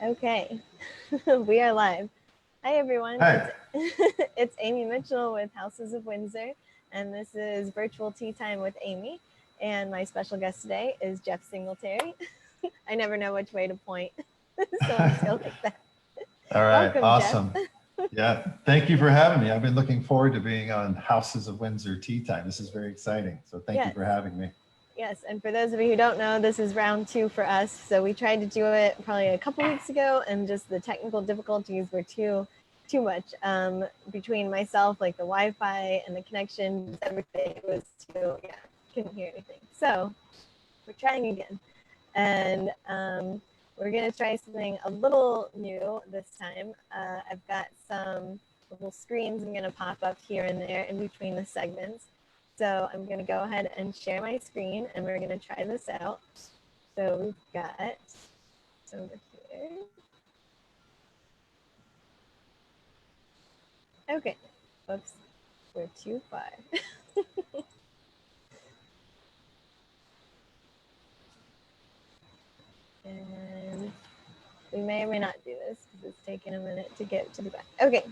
Okay, we are live. Hi everyone, Hey, it's Amy Mitchell with Houses of Windsor, and this is Virtual Tea Time with Amy. And my special guest today is Jeff Singletary. I never know which way to point, so I'll just go like that. all right, Welcome, Jeff. awesome. Yeah, thank you for having me. I've been looking forward to being on Houses of Windsor Tea Time. This is very exciting. So thank you Yes, for having me. yes. And for those of you who don't know, this is round 2 for us. So we tried to do it probably a couple weeks ago, and just the technical difficulties were too much between myself, like the Wi-Fi and the connection, just everything. It was too, yeah, couldn't hear anything. So we're trying again, and we're gonna try something a little new this time. I've got some little screens I'm gonna pop up here and there in between the segments. So I'm gonna go ahead and share my screen, and we're gonna try this out. So we've got over here. Okay, oops, we're too far. And we may or may not do this because it's taking a minute to get to the back. Okay,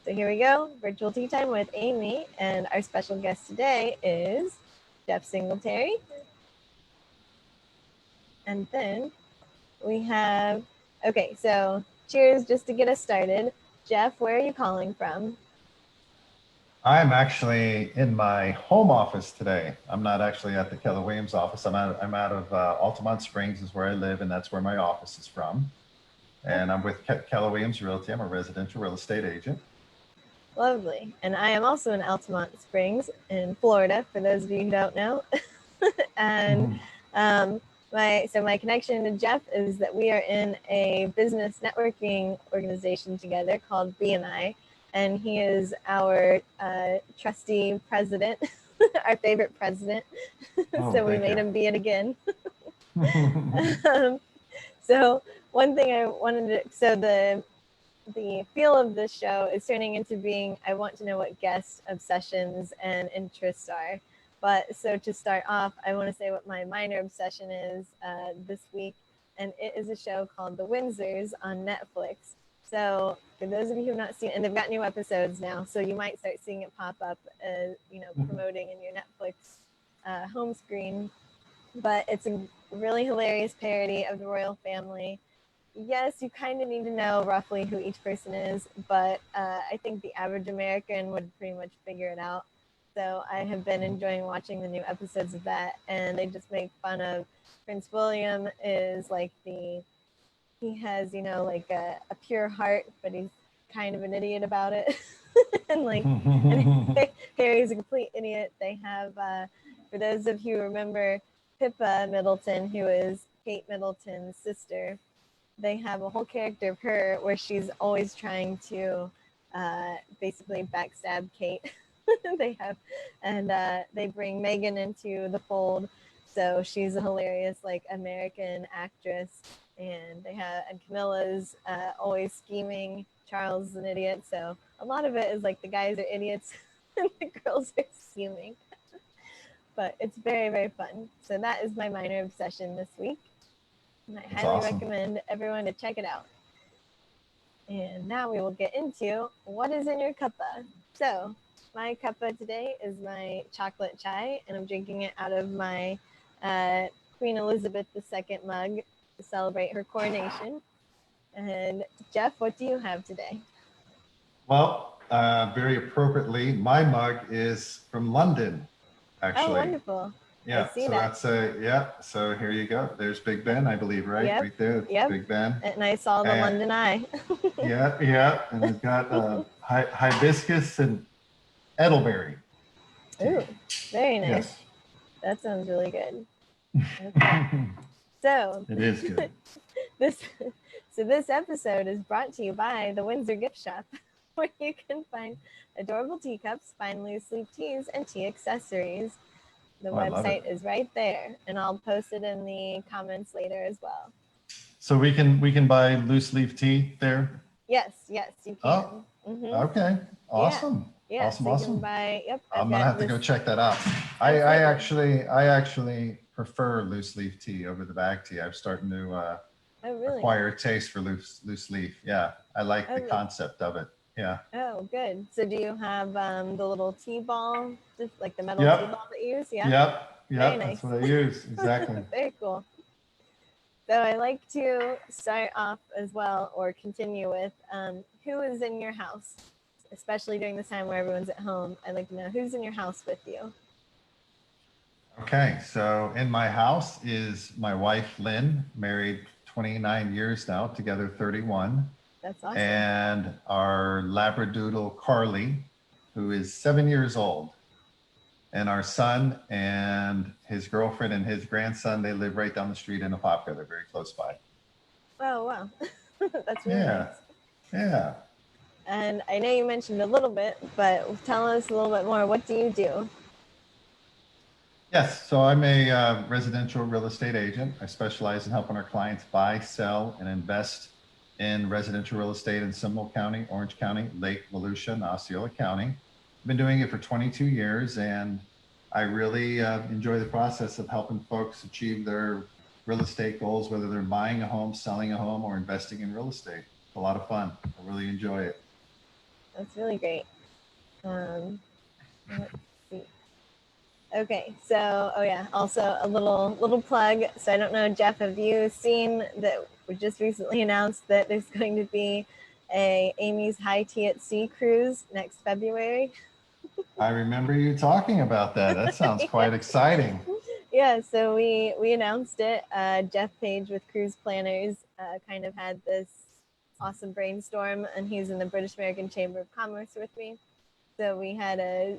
so here we go. Virtual Tea Time with Amy, and our special guest today is Jeff Singletary. And then we have, okay, so cheers just to get us started. Jeff, where are you calling from? I'm actually in my home office today. I'm not actually at the Keller Williams office. I'm out of Altamont Springs is where I live, and that's where my office is from. And I'm with Keller Williams Realty. I'm a residential real estate agent. Lovely. And I am also in Altamont Springs in Florida, for those of you who don't know. And my connection to Jeff is that we are in a business networking organization together called BNI, and he is our trustee president, our favorite president. Oh, So we thank made you. him be it again. So one thing I wanted to, so the feel of this show is turning into being, I want to know what guest obsessions and interests are. But so to start off, I want to say what my minor obsession is this week, and it is a show called The Windsors on Netflix. So for those of you who have not seen it, and they've got new episodes now, so you might start seeing it pop up, promoting in your Netflix home screen. But it's a really hilarious parody of the royal family. Yes, you kind of need to know roughly who each person is, but I think the average American would pretty much figure it out. So I have been enjoying watching the new episodes of that, and they just make fun of Prince William is like he has, like a pure heart, but he's kind of an idiot about it. And Harry's a complete idiot. They have, for those of you who remember Pippa Middleton, who is Kate Middleton's sister, they have a whole character of her where she's always trying to basically backstab Kate. They bring Megan into the fold, so she's a hilarious like American actress, and Camilla's always scheming. Charles is an idiot, so a lot of it is like the guys are idiots and the girls are scheming. But it's very, very fun. So that is my minor obsession this week. And I That's highly awesome. recommend everyone to check it out. And now we will get into what is in your cuppa. So my cuppa today is my chocolate chai, and I'm drinking it out of my Queen Elizabeth II mug to celebrate her coronation. And Jeff, what do you have today? Well, very appropriately, my mug is from London, Oh, actually. wonderful. I Yeah, see so that. that's yeah. So here you go. There's Big Ben, I believe, right? Yep. Right there, it's Yep. Big Ben. And I saw the And London Eye. yeah, and it's got hibiscus and elderberry Ooh, tea. very nice. Yes. That sounds really good. Okay. So It is good. this this episode is brought to you by the Windsor Gift Shop, where you can find adorable teacups, fine loose leaf teas, and tea accessories. The Oh, I love it. website is right there, and I'll post it in the comments later as well. So we can buy loose leaf tea there. Yes, you Oh, can. Mm-hmm. okay. Yeah, Awesome. yeah. Awesome. So you can Awesome. buy. Yep, I've I'm gonna got have to this. go check that out. Absolutely. I actually prefer loose leaf tea over the bag tea. I'm starting to Oh, really? acquire a taste for loose leaf. Yeah, I like the Oh, concept of it. Yeah. oh, good. So do you have the little T-ball, just like the metal T-ball Yep. that you use? Yeah. Yep. Very Yep. That's nice. what I use. Exactly. Very cool. So I like to start off as well, or continue with who is in your house, especially during this time where everyone's at home. I'd like to know who's in your house with you. Okay. So in my house is my wife, Lynn, married 29 years now, together 31, That's awesome. and our Labradoodle, Carly, who is 7 years old. And our son and his girlfriend and his grandson, they live right down the street in Apopka. They're very close by. Oh, wow. That's really Yeah. nice. Yeah. And I know you mentioned a little bit, but tell us a little bit more. What do you do? Yes. So I'm a residential real estate agent. I specialize in helping our clients buy, sell, and invest in residential real estate in Seminole County, Orange County, Lake Volusia, and Osceola County. I've been doing it for 22 years, and I really enjoy the process of helping folks achieve their real estate goals, whether they're buying a home, selling a home, or investing in real estate. It's a lot of fun. I really enjoy it. That's really great. Let's see. Okay, so oh yeah, also a little plug. So I don't know, Jeff, have you seen that we just recently announced that there's going to be a Amy's High Tea at Sea cruise next February? I remember you talking about that. That sounds quite exciting. Yeah, so we announced it. Jeff Page with Cruise Planners kind of had this awesome brainstorm, and he's in the British American Chamber of Commerce with me. So we had a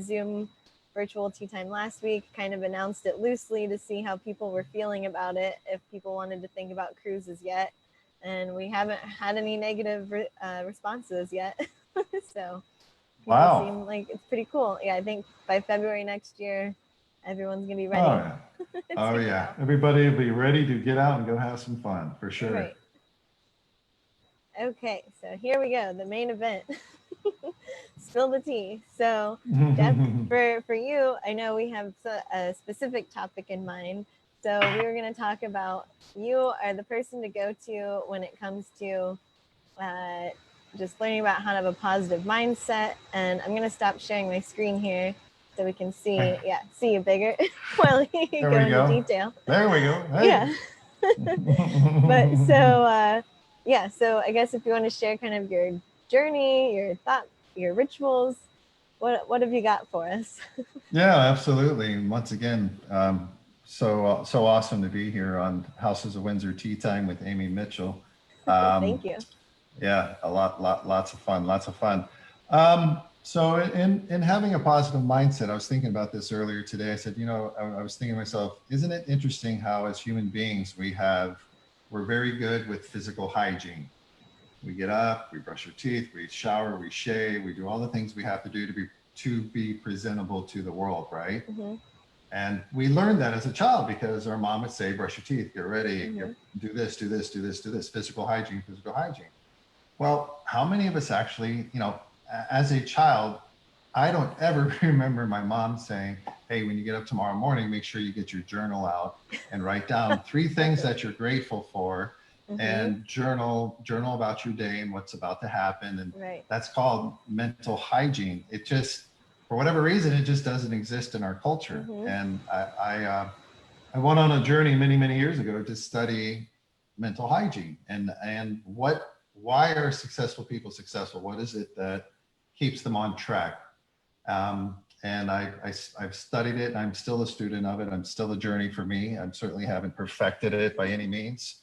Zoom virtual tea time last week, kind of announced it loosely to see how people were feeling about it, if people wanted to think about cruises yet. And we haven't had any negative responses yet. So people Wow. seem like it's pretty cool. Yeah, I think by February next year, everyone's going to be Oh, ready yeah. Oh, to yeah. go. Everybody will be ready to get out and go have some fun for sure. Right. Okay, so here we go, the main event. Spill the tea. So, Jeff, for you, I know we have a specific topic in mind. So we were going to talk about you are the person to go to when it comes to uh, just learning about how to have a positive mindset. And I'm going to stop sharing my screen here so we can see you bigger while you There go we into go. detail. There we go. Hey. Yeah. But so yeah, so I guess if you want to share kind of your journey, your thought, your rituals, what have you got for us? Yeah, absolutely. And once again, so awesome to be here on Houses of Windsor Tea Time with Amy Mitchell. Thank you. Yeah, lots of fun, lots of fun. So in having a positive mindset, I was thinking about this earlier today. I said, I was thinking to myself, isn't it interesting how as human beings we're very good with physical hygiene. We get up, we brush our teeth, we shower, we shave, we do all the things we have to do to be presentable to the world, right? Mm-hmm. And we learned that as a child because our mom would say, brush your teeth, get ready, Mm-hmm. do this, do this, do this, do this, physical hygiene, physical hygiene. Well, how many of us actually, as a child, I don't ever remember my mom saying, hey, when you get up tomorrow morning, make sure you get your journal out and write down 3 things that you're grateful for, Mm-hmm. and journal about your day and what's about to happen. And Right. that's called mental hygiene. It just, for whatever reason, it just doesn't exist in our culture. Mm-hmm. And I went on a journey many years ago to study mental hygiene and why are successful people successful? What is it that keeps them on track? And I've studied it. I'm still a student of it. I'm still a journey for me. I certainly haven't perfected it by any means.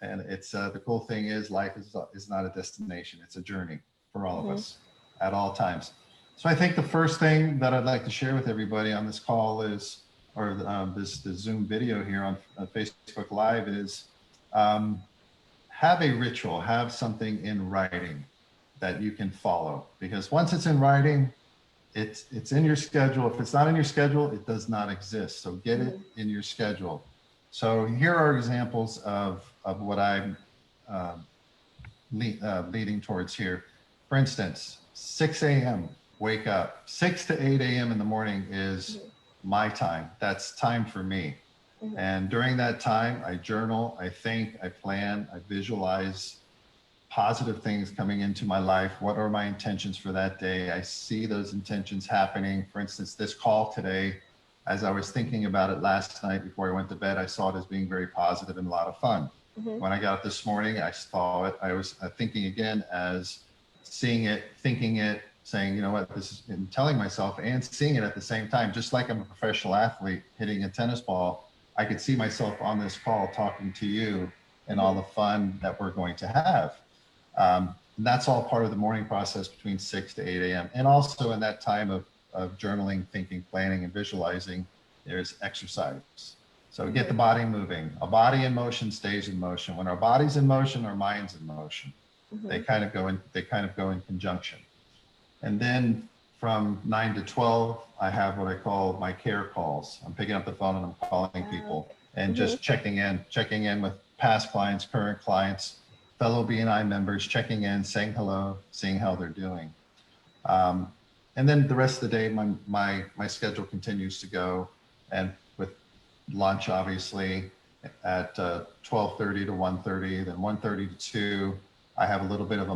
And it's the cool thing is life is not a destination. It's a journey for all of us at all times. So I think the first thing that I'd like to share with everybody on this call is, or this Zoom video here on Facebook Live is, have a ritual, have something in writing that you can follow. Because once it's in writing, it's in your schedule. If it's not in your schedule, it does not exist. So get it in your schedule. So here are examples of what I'm leading towards here. For instance, 6 a.m., wake up. 6 to 8 a.m. in the morning is my time. That's time for me. Mhm. And during that time, I journal, I think, I plan, I visualize positive things coming into my life. What are my intentions for that day? I see those intentions happening. For instance, this call today, as I was thinking about it last night before I went to bed, I saw it as being very positive and a lot of fun. Mhm. When I got up this morning, I saw it. I was thinking again as seeing it, thinking it, saying, you know what, this is, and telling myself and seeing it at the same time, just like I'm a professional athlete hitting a tennis ball, I could see myself on this call talking to you and all the fun that we're going to have. And that's all part of the morning process between 6 to 8 a.m. And also in that time of journaling, thinking, planning, and visualizing, there's exercise. So get the body moving. A body in motion stays in motion. When our body's in motion, our mind's in motion. They kind of go in conjunction. And then from 9 to 12, I have what I call my care calls. I'm picking up the phone and I'm calling people and just checking in with past clients, current clients, fellow BNI members, checking in, saying hello, seeing how they're doing. And then the rest of the day, my schedule continues to go, and with lunch, obviously, at 12:30 to 1:30, then 1:30 to 2, I have a little bit of a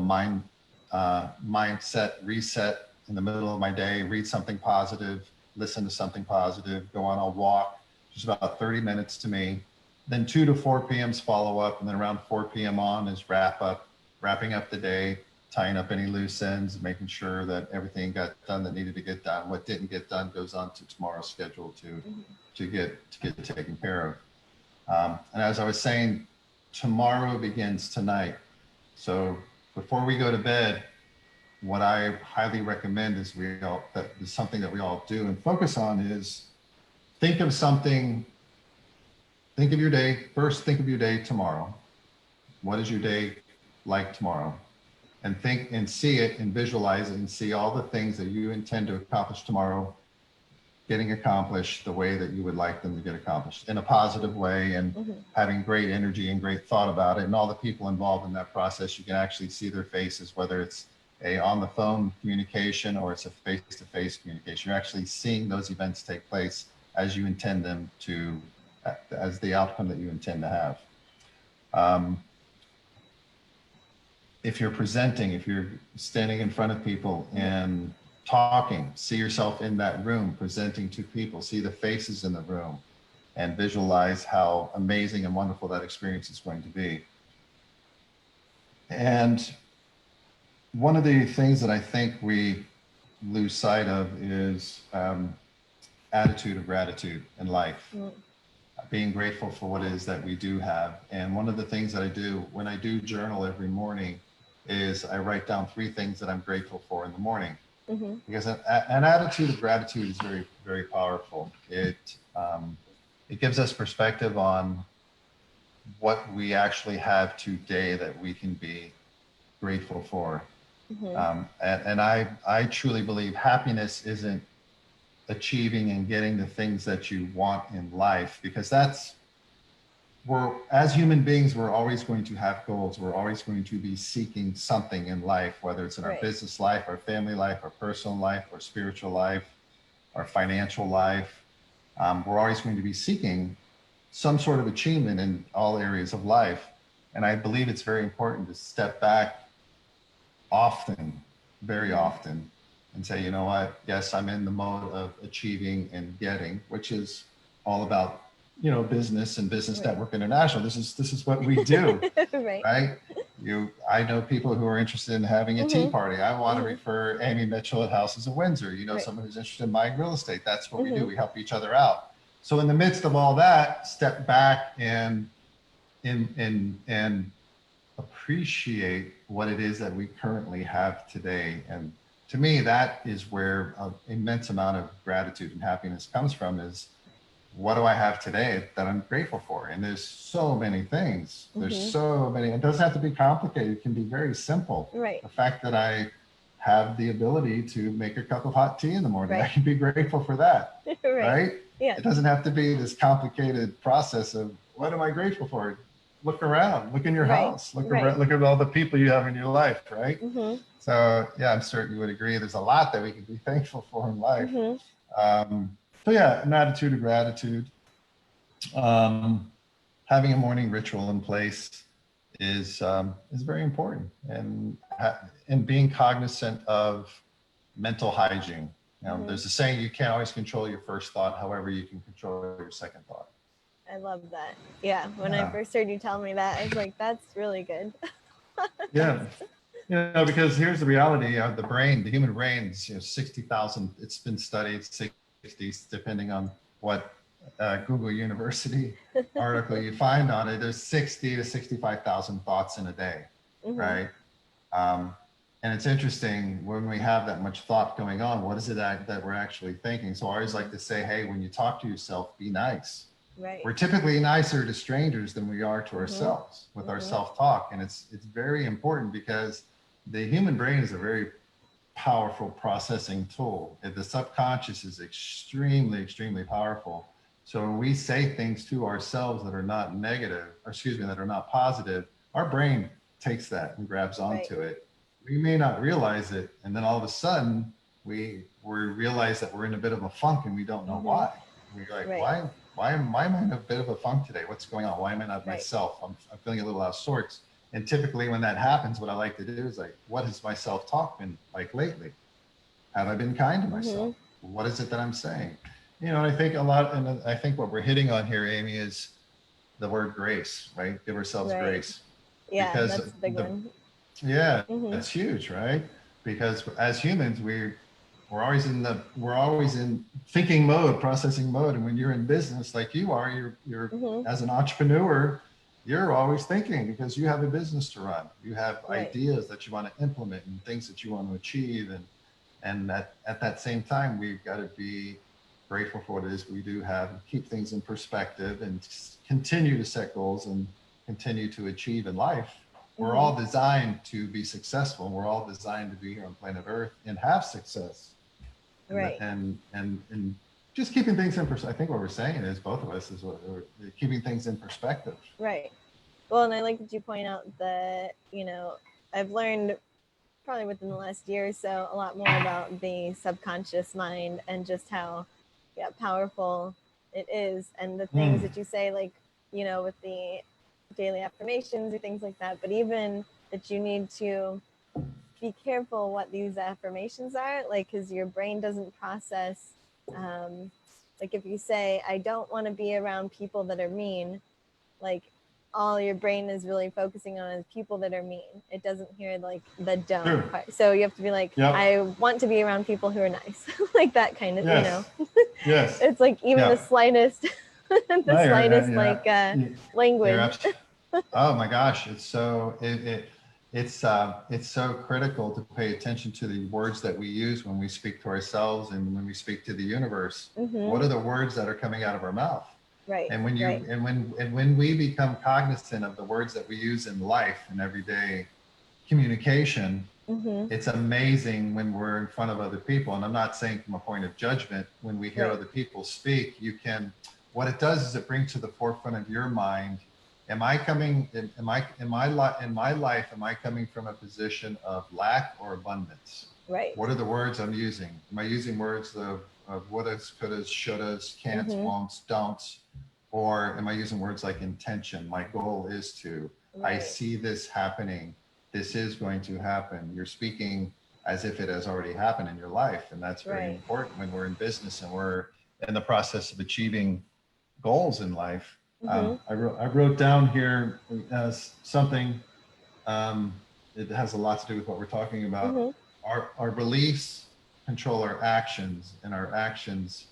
mindset reset in the middle of my day, read something positive, listen to something positive, go on a walk, just about 30 minutes to me. Then 2 to 4 p.m.'s follow up, and then around 4 p.m. on is wrapping up the day, tying up any loose ends, making sure that everything got done that needed to get done. What didn't get done goes on to tomorrow's schedule to get taken care of. And as I was saying, tomorrow begins tonight. So before we go to bed, what I highly recommend is that is something that we all do and focus on is think of something, think of your day, first think of your day tomorrow. What is your day like tomorrow? And think and see it and visualize it and see all the things that you intend to accomplish tomorrow getting accomplished the way that you would like them to get accomplished in a positive way, and having great energy and great thought about it. And all the people involved in that process, you can actually see their faces, whether it's a on the phone communication or it's a face-to-face communication. You're actually seeing those events take place as you intend them to, as the outcome that you intend to have. If you're presenting, if you're standing in front of people and talking, see yourself in that room presenting to people, see the faces in the room, and visualize how amazing and wonderful that experience is going to be. And one of the things that I think we lose sight of is attitude of gratitude in life, being grateful for what it is that we do have. And one of the things that I do when I do journal every morning is I write down 3 things that I'm grateful for in the morning. Because an attitude of gratitude is very, very powerful. It gives us perspective on what we actually have today that we can be grateful for. And I truly believe happiness isn't achieving and getting the things that you want in life, because as human beings, we're always going to have goals. We're always going to be seeking something in life, whether it's in our business life, our family life, our personal life, our spiritual life, our financial life. We're always going to be seeking some sort of achievement in all areas of life. And I believe it's very important to step back often, very often, and say, you know what, yes, I'm in the mode of achieving and getting, which is all about, business and Business Network International. This is what we do, right? I know people who are interested in having a tea party. I want to refer Amy Mitchell at Houses of Windsor, someone who's interested in buying real estate. That's what we do. We help each other out. So in the midst of all that, step back and appreciate what it is that we currently have today. And to me, that is where an immense amount of gratitude and happiness comes from, is what do I have today that I'm grateful for? And there's so many things. There's so many. It doesn't have to be complicated. It can be very simple. The fact that I have the ability to make a cup of hot tea in the morning, I can be grateful for that, right? It doesn't have to be this complicated process of what am I grateful for? Look around, look in your house, look around, look at all the people you have in your life, right? So yeah, I'm certain you would agree. There's a lot that we can be thankful for in life. So yeah, an attitude of gratitude. Having a morning ritual in place is very important, and being cognizant of mental hygiene. There's a saying, you can't always control your first thought, however, you can control your second thought. I love that. Yeah, when I Yeah, first heard you tell me that, I was like, that's really good. yeah. Because here's the reality of the brain. The human brain is 60,000. It's been studied 60s, depending on what Google University article you find on it. There's 60 to 65,000 thoughts in a day, Hmm. right? Um, and it's interesting when we have that much thought going on, what is it that we're actually thinking? So I always like to say, hey, when you talk to yourself, be nice. Right. We're typically nicer to strangers than we are to Hmm. ourselves with our Hmm. self-talk. And it's very important because the human brain is a very powerful processing tool. The subconscious is extremely, extremely powerful. So when we say things to ourselves that are not negative, or excuse me, that are not positive, our brain takes that and grabs Right. onto it. We may not realize it, and then all of a sudden we realize that we're in a bit of a funk and we don't know Hmm. why. We're like, Right. why am I in a bit of a funk today? What's going on? Why am I not Right. myself? I'm feeling a little out of sorts. And typically when that happens, what I like to do is like, what has my self-talk been like lately? Have I been kind to Hmm. myself? What is it that I'm saying? I think a lot, and I think what we're hitting on here, Amy, is the word grace, right? Give ourselves Right. grace. Yeah, Because that's a big one. yeah, Hmm. it's huge, right? Because as humans, we're always in thinking mode, processing mode. And when you're in business like you are, you're Hmm. as an entrepreneur, you're always thinking because you have a business to run. You have Right. ideas that you want to implement and things that you want to achieve. And at that same time, we've got to be grateful for what it is we do have and keep things in perspective and continue to set goals and continue to achieve in life. We're Hmm. all designed to be successful. We're all designed to be here on planet Earth and have success. Right. And just keeping things in perspective. I think what we're saying is both of us is what we're keeping things in perspective. Right. Well, and I like that you point out that, I've learned probably within the last year or so a lot more about the subconscious mind and just how, yeah, powerful it is, and the things Mm. that you say, like, with the daily affirmations or things like that, but even that you need to be careful what these affirmations are, like, because your brain doesn't process, um, like, if you say, I don't want to be around people that are mean, like, all your brain is really focusing on is people that are mean. It doesn't hear like the True. don't part. So you have to be like, Yep. I want to be around people who are nice, like that kind of, Yes. Yes. It's like even the Yeah. slightest, the No, slightest like you're language. absolutely. Oh my gosh, it's so critical to pay attention to the words that we use when we speak to ourselves and when we speak to the universe. Hmm. What are the words that are coming out of our mouth? Right. And Right. when we become cognizant of the words that we use in life and everyday communication, Hmm. it's amazing when we're in front of other people. And I'm not saying from a point of judgment, when we hear Right. other people speak, what it does is it brings to the forefront of your mind, am I coming, in my life, am I coming from a position of lack or abundance? Right. What are the words I'm using? Am I using words of wouldas, couldas, shouldas, can'ts, Hmm. won'ts, don'ts? Or am I using words like intention? My goal is to, I Right. see this happening. This is going to happen. You're speaking as if it has already happened in your life. And that's very Right. important when we're in business and we're in the process of achieving goals in life. Hmm. I wrote down here as something, it has a lot to do with what we're talking about. Hmm. Our beliefs control our actions, and our actions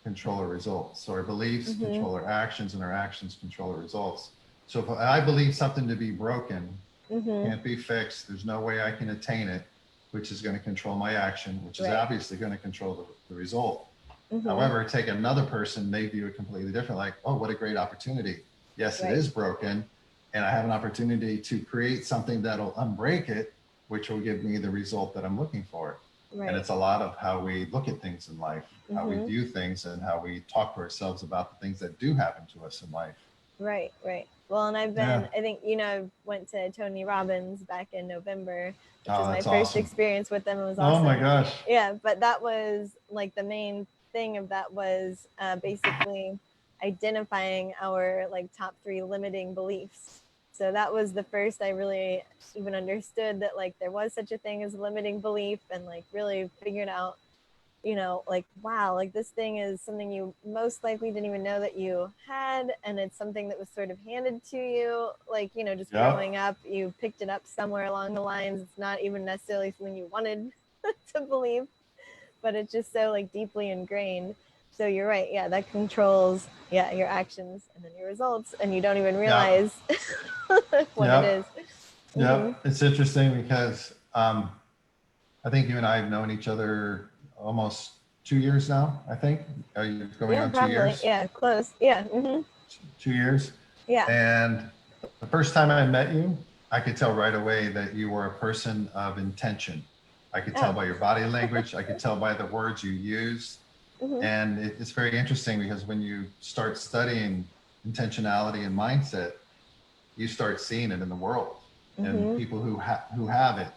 control our results. So our beliefs Hmm. control our actions, and our actions control our results. So if I believe something to be broken, Hmm. can't be fixed, there's no way I can attain it, which is going to control my action, which is Right. obviously going to control the result. Hmm. However, take another person, they view it completely different, like, oh, what a great opportunity. Yes, it Right. is broken. And I have an opportunity to create something that'll unbreak it, which will give me the result that I'm looking for. And Right. it's a lot of how we look at things in life, how we Hmm. view things, and how we talk to ourselves about the things that do happen to us in life. Right, right. Well, and Yeah. I think, I went to Tony Robbins back in November, which was Oh, my that's first awesome. experience with them. It was Oh my awesome. gosh. Yeah, but that was like the main thing of that was basically, identifying our like top 3 limiting beliefs. So that was the first I really even understood that like there was such a thing as a limiting belief, and like really figured out, you know, like, wow, like this thing is something you most likely didn't even know that you had. And it's something that was sort of handed to you, like, you know, just growing up, you picked it up somewhere along the lines. It's not even necessarily something you wanted to believe, but it's just so like deeply ingrained. So you're right. Yeah, that controls, yeah, your actions and then your results, and you don't even realize what it is. Yeah, it's interesting because I think you and I have known each other almost 2 years now. I think are you going on Probably. 2 years? Yeah, close. Yeah. 2 years. Yeah. And the first time I met you, I could tell right away that you were a person of intention. I could tell by your body language. I could tell by the words you use. And it's very interesting because when you start studying intentionality and mindset, you start seeing it in the world and people who have it.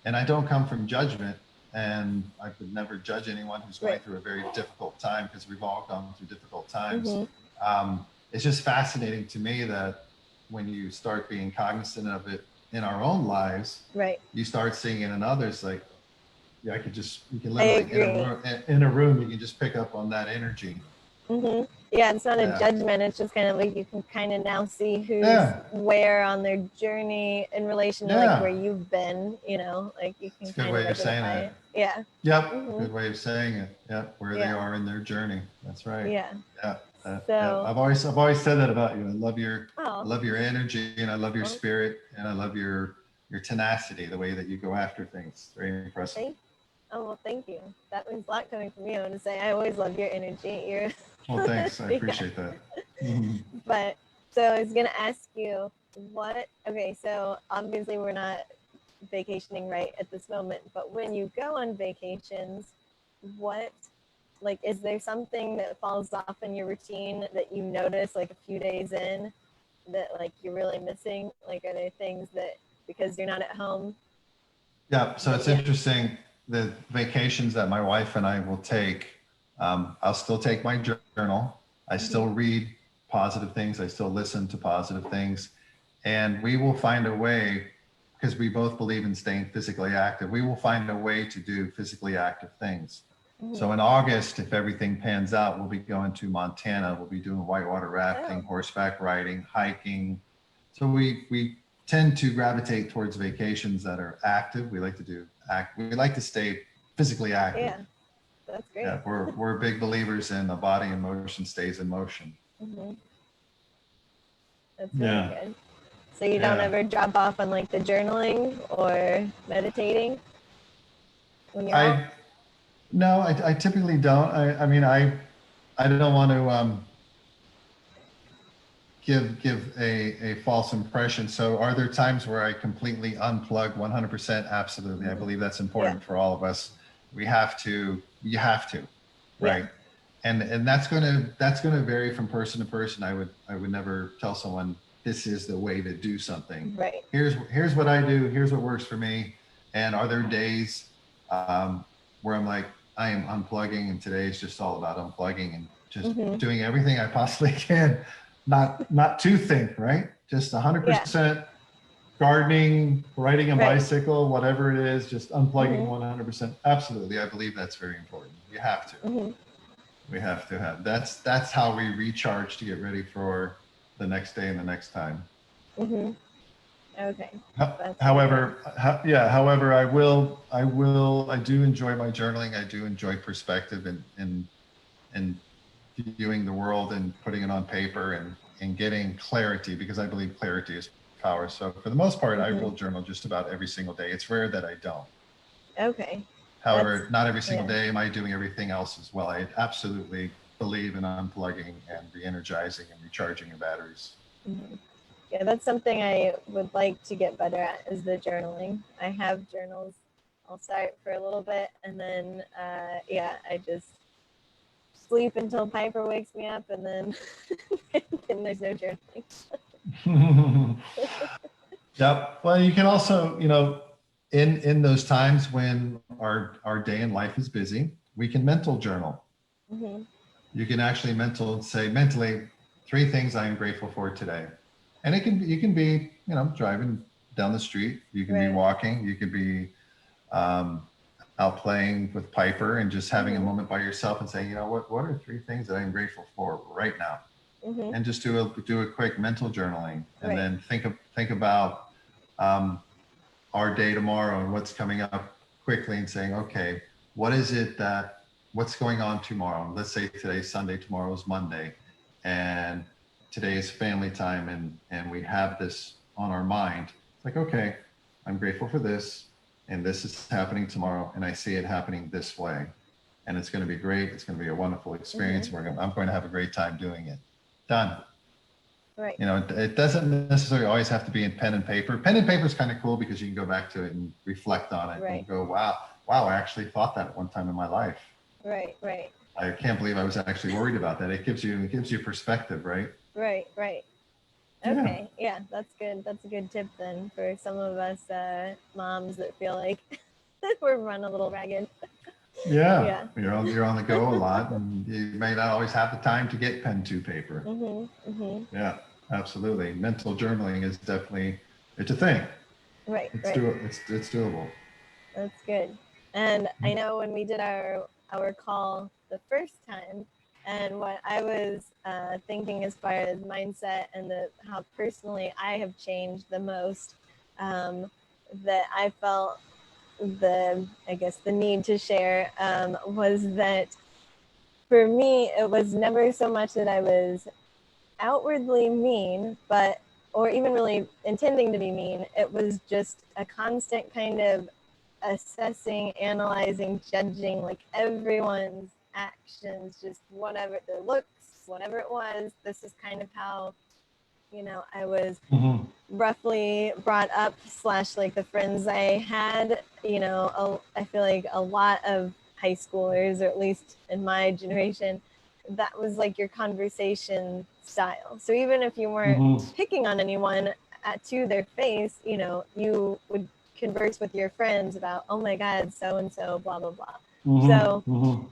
And I don't come from judgment, and I could never judge anyone who's going through a very difficult time, because we've all gone through difficult times. It's just fascinating to me that when you start being cognizant of it in our own lives, you start seeing it in others. Like, yeah, you can literally in a room, you can just pick up on that energy. Yeah, it's not a judgment. It's just kind of like you can kind of now see who's where on their journey in relation to like where you've been, you know, like you can kind of identify it. Yeah. Yep. Good way of saying it. Yep. Where they are in their journey. That's right. Yeah. Yeah. So I've always said that about you. I love your energy, and I love your spirit, and I love your tenacity, the way that you go after things. Very impressive. Oh, well, thank you. That means a lot coming from you. I want to say I always love your energy. Well, thanks. I appreciate that. But so I was going to ask you okay, so obviously we're not vacationing right at this moment, but when you go on vacations, is there something that falls off in your routine that you notice like a few days in that like you're really missing? Like, are there things that, because you're not at home? Yeah. So it's interesting. The vacations that my wife and I will take, I'll still take my journal. I still read positive things. I still listen to positive things. And we will find a way, because we both believe in staying physically active, we will find a way to do physically active things. So in August, if everything pans out, we'll be going to Montana. We'll be doing whitewater rafting, horseback riding, hiking. So we tend to gravitate towards vacations that are active. We like to stay physically active. Yeah, that's great. Yeah, we're big believers in the body in motion stays in motion. That's really good. So you don't ever drop off on like the journaling or meditating when you're out? No, I typically don't. I mean, I don't want to give a false impression. So are there times where I completely unplug 100%? Absolutely. I believe that's important for all of us. You have to, right? And that's going to vary from person to person. I would never tell someone this is the way to do something. Right. Here's what I do. Here's what works for me. And are there days where I'm like, I am unplugging, and today is just all about unplugging and just doing everything I possibly can, not to think, right? Just 100% gardening, riding a bicycle, whatever it is, just unplugging 100%. Absolutely. I believe that's very important. You have to. We have to have, that's how we recharge to get ready for the next day and the next time. Okay. However, I do enjoy my journaling. I do enjoy perspective and viewing the world and putting it on paper and getting clarity, because I believe clarity is power. So for the most part, I will journal just about every single day. It's rare that I don't. Okay. However, not every single day am I doing everything else as well. I absolutely believe in unplugging and re-energizing and recharging your batteries. Yeah, that's something I would like to get better at, is the journaling. I have journals. I'll start for a little bit, and then I just sleep until Piper wakes me up, and then there's no journaling. Yep. Well, you can also, in those times when our day in life is busy, we can mental journal. You can actually mentally, 3 things I am grateful for today. And you can be, driving down the street. You can be Right. walking. You could be out playing with Piper and just having a Mm-hmm. moment by yourself and saying, what are 3 things that I'm grateful for right now? Mm-hmm. And just do a quick mental journaling, and Right. then think about our day tomorrow and what's coming up quickly, and saying, okay, what's going on tomorrow? Let's say today's Sunday, tomorrow's Monday, and today is family time, and we have this on our mind. It's like, okay, I'm grateful for this, and this is happening tomorrow, and I see it happening this way, and it's going to be great. It's going to be a wonderful experience. Mm-hmm. I'm going to have a great time doing it. Done. Right. It doesn't necessarily always have to be in pen and paper. Pen and paper is kind of cool because you can go back to it and reflect on it Right. and go, wow, I actually thought that at one time in my life. Right. Right. I can't believe I was actually worried about that. It gives you perspective, right? Right. Right. Okay. Yeah, that's good. That's a good tip then for some of us moms that feel like we're run a little ragged. Yeah. You're on the go a lot, and you may not always have the time to get pen to paper. Mm-hmm. Mm-hmm. Yeah, absolutely. Mental journaling is definitely, it's a thing. Right. It's Right. it's doable. That's good. And I know when we did our call the first time, and what I was thinking as far as mindset and how personally I have changed the most, that I felt the need to share was that for me it was never so much that I was outwardly mean, or even really intending to be mean. It was just a constant kind of assessing, analyzing, judging like everyone's actions, just whatever their looks, whatever it was. This is kind of how, I was roughly brought up, slash like the friends I had, I feel like a lot of high schoolers, or at least in my generation, that was like your conversation style. So even if you weren't picking on anyone to their face, you would converse with your friends about, oh my God, so and so, blah, blah, blah. So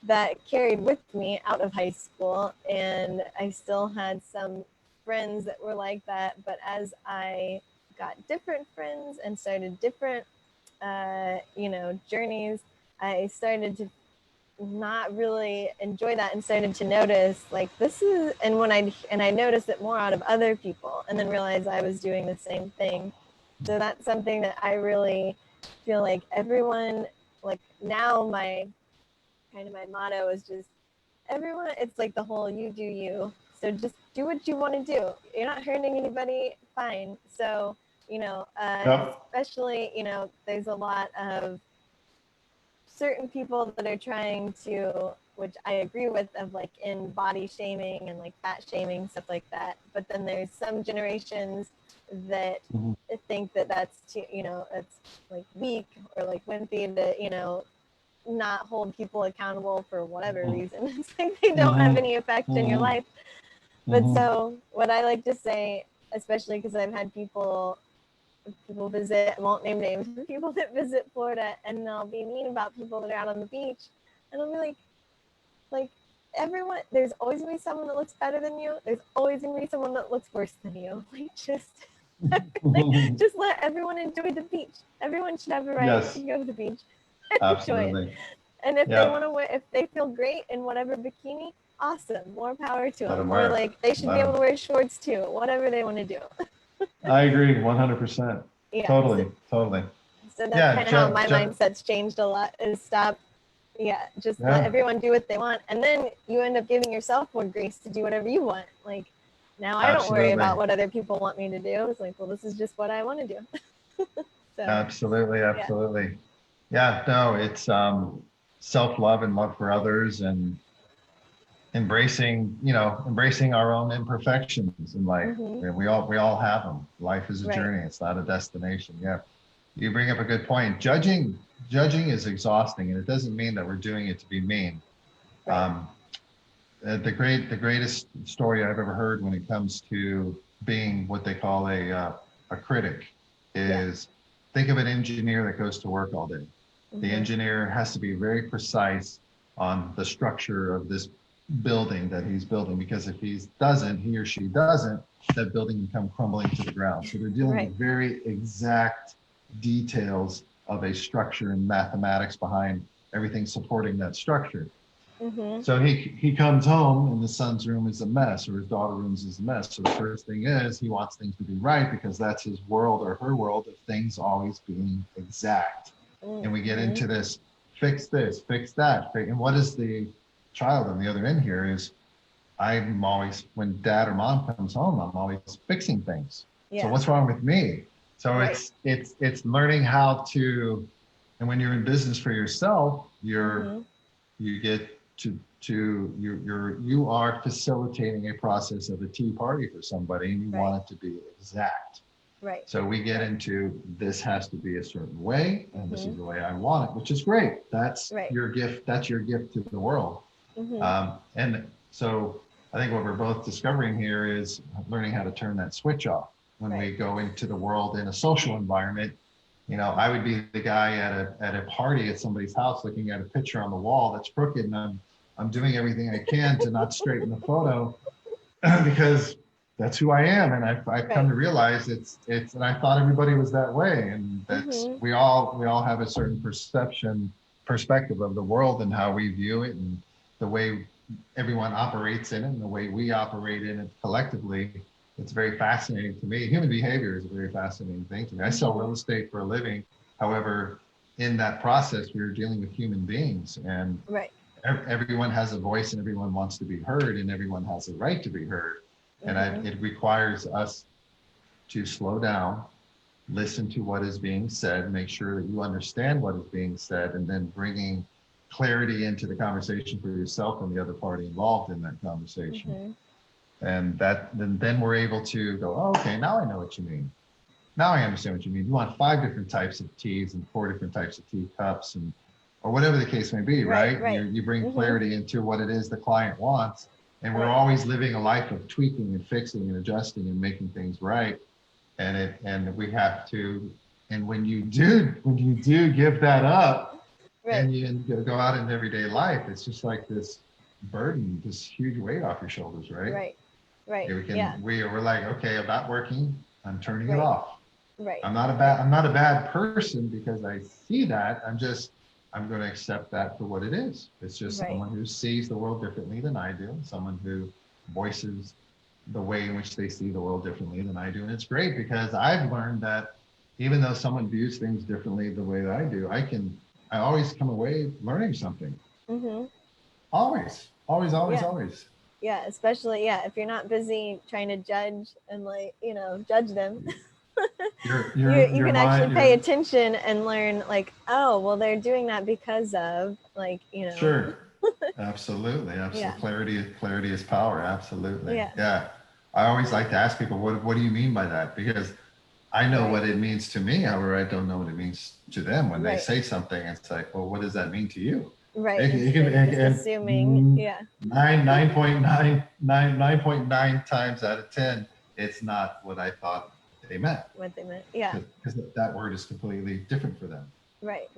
that carried with me out of high school, and I still had some friends that were like that. But as I got different friends and started different, journeys, I started to not really enjoy that and started to notice like this is, and I noticed it more out of other people, and then realized I was doing the same thing. So that's something that I really feel like everyone, like now my motto is just everyone, it's like the whole you do you. So just do what you want to do. You're not hurting anybody, fine. So, especially, there's a lot of certain people that are trying to, which I agree with, of like in body shaming and like fat shaming, stuff like that. But then there's some generations that think that that's too, it's like weak or like wimpy to, not hold people accountable for whatever reason. It's like they don't have any effect in your life. But so what I like to say, especially because I've had people visit, I won't name names, but people that visit Florida, and they'll be mean about people that are out on the beach, and I'll be like everyone, there's always gonna be someone that looks better than you. There's always gonna be someone that looks worse than you. Like just let everyone enjoy the beach. Everyone should have a right to go to the beach. Absolutely. Enjoy it. And if they want to wear, if they feel great in whatever bikini, awesome, more power to them. Or like they should be able to wear shorts too, whatever they want to do. I agree 100%. Yeah, totally. So that's kind of how my mindset's changed a lot, is just let everyone do what they want. And then you end up giving yourself more grace to do whatever you want. Like now I don't worry about what other people want me to do. It's like, well, this is just what I want to do. So, Absolutely. Yeah, no, it's self-love and love for others, and embracing our own imperfections in life. We all have them. Life is a journey. It's not a destination. Yeah. You bring up a good point. Judging is exhausting, and it doesn't mean that we're doing it to be mean. The greatest story I've ever heard when it comes to being what they call a critic is, think of an engineer that goes to work all day. The engineer has to be very precise on the structure of this building that he's building, because if he or she doesn't, that building can come crumbling to the ground. So they're dealing Right. with very exact details of a structure and mathematics behind everything supporting that structure. Mm-hmm. So he comes home and the son's room is a mess, or his daughter's room is a mess. So the first thing is he wants things to be right, because that's his world or her world of things always being exact. Mm-hmm. And we get into this, fix that. And what is the child on the other end here is, I'm always, when dad or mom comes home, I'm always fixing things. Yeah. So what's wrong with me? So Right. it's learning how to, and when you're in business for yourself, you get you are facilitating a process of a tea party for somebody, and you Right. want it to be exact. Right. So we get into, this has to be a certain way, and this is the way I want it, which is great. That's Right. your gift. That's your gift to the world. And so I think what we're both discovering here is learning how to turn that switch off when we go into the world in a social environment. You know, I would be the guy at a party at somebody's house looking at a picture on the wall that's crooked, and I'm doing everything I can to not straighten the photo because that's who I am. And I've come to realize it's, and I thought everybody was that way. And that's, we all have a certain perspective of the world and how we view it, and the way everyone operates in it, and the way we operate in it collectively. It's very fascinating to me. Human behavior is a very fascinating thing to me. I sell real estate for a living. However, in that process, we're dealing with human beings, and everyone has a voice, and everyone wants to be heard, and everyone has a right to be heard. And it requires us to slow down, listen to what is being said, make sure that you understand what is being said, and then bringing clarity into the conversation for yourself and the other party involved in that conversation. And then we're able to go, oh, okay, now I know what you mean. Now I understand what you mean. You want 5 different types of teas and 4 different types of teacups, and or whatever the case may be, right? You bring clarity into what it is the client wants. And we're always living a life of tweaking and fixing and adjusting and making things right. And we have to, and when you do give that up, and you go out in everyday life, it's just like this burden, this huge weight off your shoulders, right? We're like, okay, I'm not working, I'm turning it off. I'm not a bad person because I see that. I'm going to accept that for what it is. It's just someone who sees the world differently than I do, someone who voices the way in which they see the world differently than I do. And it's great because I've learned that even though someone views things differently the way that I do, I always come away learning something. Always. Yeah, especially, if you're not busy trying to judge and judge them. You can actually pay attention and learn, like, oh, well, they're doing that because of, Sure. Absolutely. Clarity is power. Absolutely. Yeah. I always like to ask people, what do you mean by that? Because I know what it means to me. However, I don't know what it means to them when they say something. It's like, well, what does that mean to you? Right. Assuming, 9.9 times out of 10, it's not what I thought they meant. What they meant, yeah. Because that word is completely different for them. Right.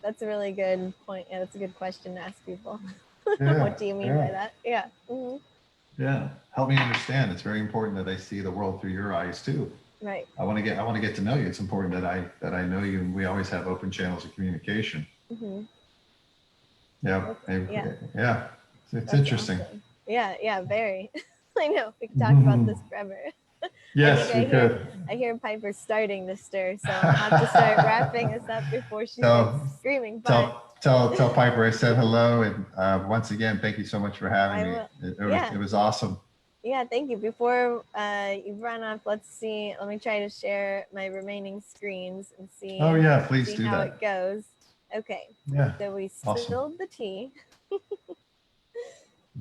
That's a really good point. Yeah, that's a good question to ask people. What do you mean by that? Yeah. Yeah. Help me understand. It's very important that I see the world through your eyes too. Right. I want to get to know you. It's important that I know you, and we always have open channels of communication. Yeah. It's interesting. Awesome. Yeah, very. I know. We can talk about this forever. Yes, we could. I hear Piper starting to stir, so I'll have to start wrapping us up before she starts screaming. Tell Piper I said hello, and once again, thank you so much for having me. It was awesome. Yeah, thank you. Before you run off, let's see. Let me try to share my remaining screens and see. Oh yeah, please see do how that. it goes. Okay. Yeah. So we spilled the tea.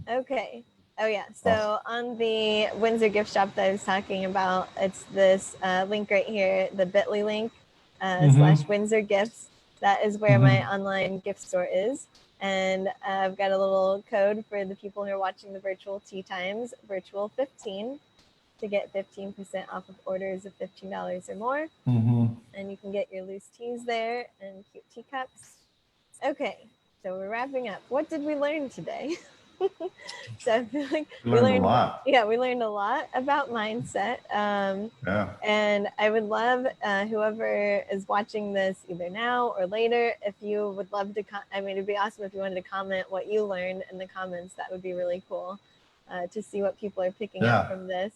Okay. Oh yeah. So on the Windsor gift shop that I was talking about, it's this link right here, the bit.ly link / Windsor gifts. That is where my online gift store is. And I've got a little code for the people who are watching the virtual tea times, virtual 15, to get 15% off of orders of $15 or more. And you can get your loose teas there and cute teacups. Okay, so we're wrapping up. What did we learn today? So I feel like We learned a lot. Yeah, we learned a lot about mindset. Yeah. And I would love whoever is watching this either now or later, if you would love to, I mean, it'd be awesome if you wanted to comment what you learned in the comments. That would be really cool to see what people are picking up from this.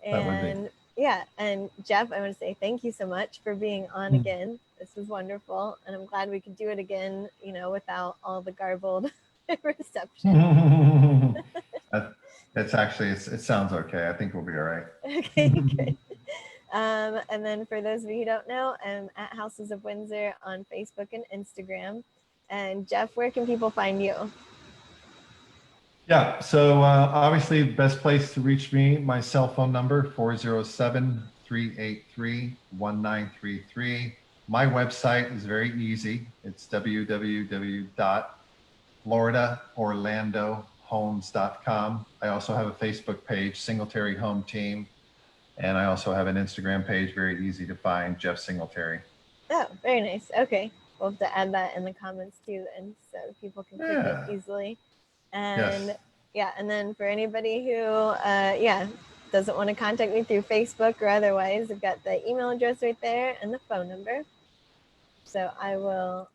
That would be. And yeah, and Jeff, I want to say thank you so much for being on again. This was wonderful, and I'm glad we could do it again, you know, without all the garbled reception. It's actually, it sounds okay. I think we'll be all right. Okay, good. And then for those of you who don't know, I'm at Houses of Windsor on Facebook and Instagram. And Jeff, where can people find you? Yeah, so obviously the best place to reach me, my cell phone number, 407-383-1933. My website is very easy. It's www.floridaorlandohomes.com. I also have a Facebook page, Singletary Home Team. And I also have an Instagram page, very easy to find, Jeff Singletary. Oh, very nice. Okay. We'll have to add that in the comments too, then, so people can click it easily. And yeah, and then for anybody who, doesn't want to contact me through Facebook or otherwise, I've got the email address right there and the phone number. So I will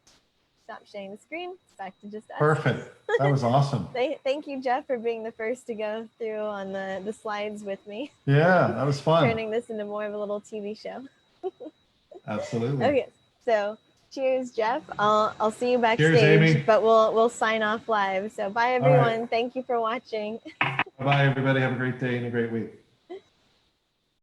stop sharing the screen. Back to just us. Perfect. That was awesome. Thank you, Jeff, for being the first to go through on the slides with me. Yeah, that was fun. Turning this into more of a little TV show. Absolutely. Okay, so cheers, Jeff. I'll see you backstage. Cheers, Amy. But we'll sign off live. So bye, everyone. Thank you for watching. Bye, everybody. Have a great day and a great week.